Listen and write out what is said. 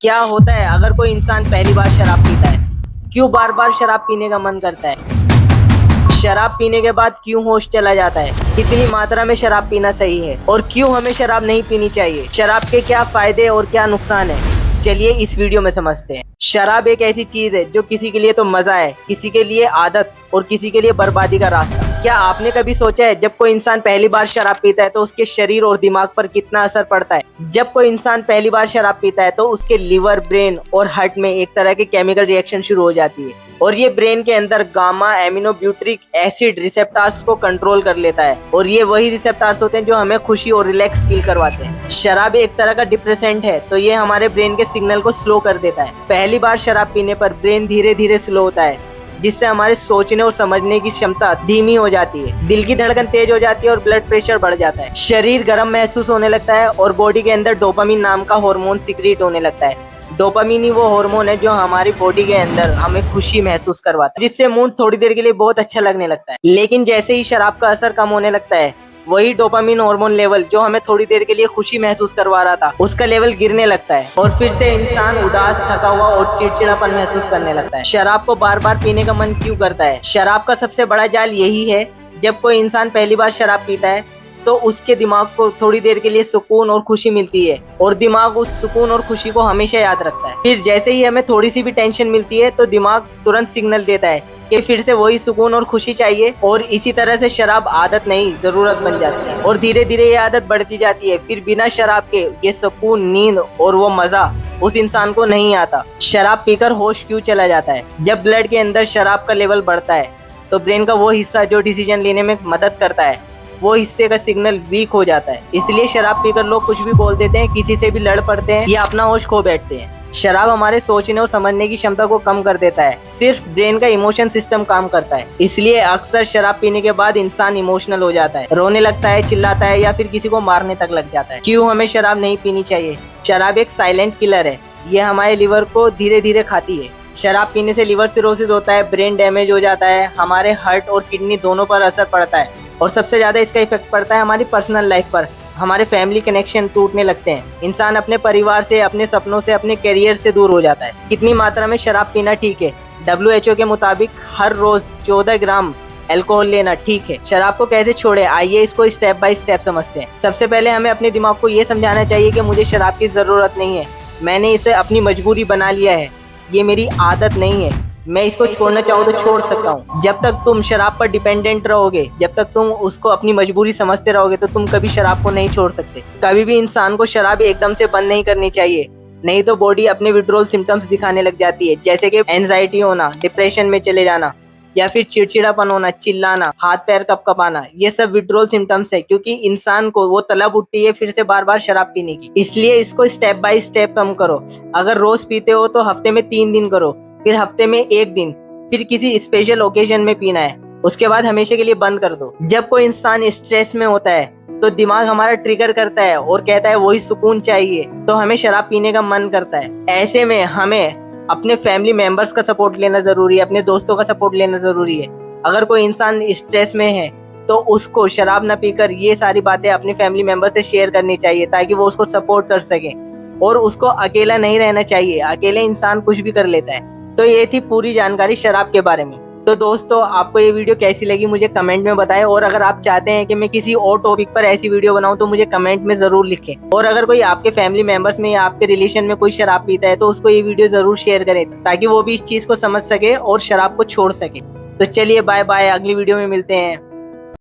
क्या होता है अगर कोई इंसान पहली बार शराब पीता है? क्यों बार बार शराब पीने का मन करता है? शराब पीने के बाद क्यों होश चला जाता है? कितनी मात्रा में शराब पीना सही है और क्यों हमें शराब नहीं पीनी चाहिए? शराब के क्या फायदे और क्या नुकसान है, चलिए इस वीडियो में समझते हैं। शराब एक ऐसी चीज है जो किसी के लिए तो मजा है, किसी के लिए आदत और किसी के लिए बर्बादी का रास्ता। क्या आपने कभी सोचा है जब कोई इंसान पहली बार शराब पीता है तो उसके शरीर और दिमाग पर कितना असर पड़ता है? जब कोई इंसान पहली बार शराब पीता है तो उसके लिवर, ब्रेन और हार्ट में एक तरह के केमिकल रिएक्शन शुरू हो जाती है और ये ब्रेन के अंदर गामा एमिनोब्यूट्रिक एसिड रिसेप्टर्स को कंट्रोल कर लेता है और ये वही रिसेप्टर्स होते हैं जो हमें खुशी और रिलैक्स फील करवाते हैं। शराब एक तरह का डिप्रेसेंट है तो ये हमारे ब्रेन के सिग्नल को स्लो कर देता है। पहली बार शराब पीने पर ब्रेन धीरे धीरे स्लो होता है जिससे हमारे सोचने और समझने की क्षमता धीमी हो जाती है, दिल की धड़कन तेज हो जाती है और ब्लड प्रेशर बढ़ जाता है। शरीर गर्म महसूस होने लगता है और बॉडी के अंदर डोपामिन नाम का हार्मोन सिक्रीट होने लगता है। डोपामिन ही वो हार्मोन है जो हमारी बॉडी के अंदर हमें खुशी महसूस करवाता है, जिससे मूड थोड़ी देर के लिए बहुत अच्छा लगने लगता है। लेकिन जैसे ही शराब का असर कम होने लगता है, वही डोपामिन हार्मोन लेवल जो हमें थोड़ी देर के लिए खुशी महसूस करवा रहा था, उसका लेवल गिरने लगता है और फिर से इंसान उदास, थका हुआ और चिड़चिड़ापन महसूस करने लगता है। शराब को बार बार पीने का मन क्यों करता है? शराब का सबसे बड़ा जाल यही है, जब कोई इंसान पहली बार शराब पीता है तो उसके दिमाग को थोड़ी देर के लिए सुकून और खुशी मिलती है और दिमाग उस सुकून और खुशी को हमेशा याद रखता है। फिर जैसे ही हमें थोड़ी सी भी टेंशन मिलती है तो दिमाग तुरंत सिग्नल देता है कि फिर से वही सुकून और खुशी चाहिए और इसी तरह से शराब आदत नहीं जरूरत बन जाती है और धीरे धीरे ये आदत बढ़ती जाती है। फिर बिना शराब के ये सुकून, नींद और वो मजा उस इंसान को नहीं आता। शराब पीकर होश क्यों चला जाता है? जब ब्लड के अंदर शराब का लेवल बढ़ता है तो ब्रेन का वो हिस्सा जो डिसीजन लेने में मदद करता है, वो हिस्से का सिग्नल वीक हो जाता है। इसलिए शराब पीकर लोग कुछ भी बोल देते हैं, किसी से भी लड़ पड़ते हैं या अपना होश खो बैठते हैं। शराब हमारे सोचने और समझने की क्षमता को कम कर देता है, सिर्फ ब्रेन का इमोशन सिस्टम काम करता है। इसलिए अक्सर शराब पीने के बाद इंसान इमोशनल हो जाता है, रोने लगता है, चिल्लाता है या फिर किसी को मारने तक लग जाता है। क्यों हमें शराब नहीं पीनी चाहिए? शराब एक साइलेंट किलर है, ये हमारे लिवर को धीरे धीरे खाती है। शराब पीने से लिवर सिरोसिस होता है, ब्रेन डैमेज हो जाता है, हमारे हार्ट और किडनी दोनों पर असर पड़ता है और सबसे ज्यादा इसका इफेक्ट पड़ता है हमारी पर्सनल लाइफ पर। हमारे फैमिली कनेक्शन टूटने लगते हैं, इंसान अपने परिवार से, अपने सपनों से, अपने करियर से दूर हो जाता है। कितनी मात्रा में शराब पीना ठीक है? WHO के मुताबिक हर रोज 14 ग्राम अल्कोहल लेना ठीक है। शराब को कैसे छोड़े, आइए इसको स्टेप बाय स्टेप समझते हैं। सबसे पहले हमें अपने दिमाग को ये समझाना चाहिए कि मुझे शराब की जरूरत नहीं है, मैंने इसे अपनी मजबूरी बना लिया है, ये मेरी आदत नहीं है, मैं इसको छोड़ना चाहूँ तो छोड़ सकता हूँ। जब तक तुम शराब पर डिपेंडेंट रहोगे, जब तक तुम उसको अपनी मजबूरी समझते रहोगे तो तुम कभी शराब को नहीं छोड़ सकते। कभी भी इंसान को शराब एकदम से बंद नहीं करनी चाहिए, नहीं तो बॉडी अपने विड्रॉल सिम्टम्स दिखाने लग जाती है, जैसे कि एंजाइटी होना, डिप्रेशन में चले जाना या फिर चिड़चिड़ापन होना, चिल्लाना, हाथ पैर कपकपाना। ये सब विड्रॉल सिम्टम्स है, क्योंकि इंसान को वो तलब उठती है फिर से बार बार शराब पीने की। इसलिए इसको स्टेप बाय स्टेप कम करो। अगर रोज पीते हो तो हफ्ते में 3 दिन करो, फिर हफ्ते में 1 दिन, फिर किसी स्पेशल ओकेजन में पीना है, उसके बाद हमेशा के लिए बंद कर दो। जब कोई इंसान स्ट्रेस में होता है तो दिमाग हमारा ट्रिगर करता है और कहता है वही सुकून चाहिए, तो हमें शराब पीने का मन करता है। ऐसे में हमें अपने फैमिली मेंबर्स का सपोर्ट लेना जरूरी है, अपने दोस्तों का सपोर्ट लेना जरूरी है। अगर कोई इंसान स्ट्रेस में है तो उसको शराब न पीकर ये सारी बातें अपने फैमिली मेंबर से शेयर करनी चाहिए ताकि वो उसको सपोर्ट कर सके और उसको अकेला नहीं रहना चाहिए। अकेले इंसान कुछ भी कर लेता है। तो ये थी पूरी जानकारी शराब के बारे में। तो दोस्तों, आपको ये वीडियो कैसी लगी मुझे कमेंट में बताएं और अगर आप चाहते हैं कि मैं किसी और टॉपिक पर ऐसी वीडियो बनाऊं तो मुझे कमेंट में जरूर लिखें। और अगर कोई आपके फैमिली मेंबर्स में या आपके रिलेशन में कोई शराब पीता है तो उसको ये वीडियो जरूर शेयर करें ताकि वो भी इस चीज को समझ सके और शराब को छोड़ सके। तो चलिए बाय बाय, अगली वीडियो में मिलते हैं।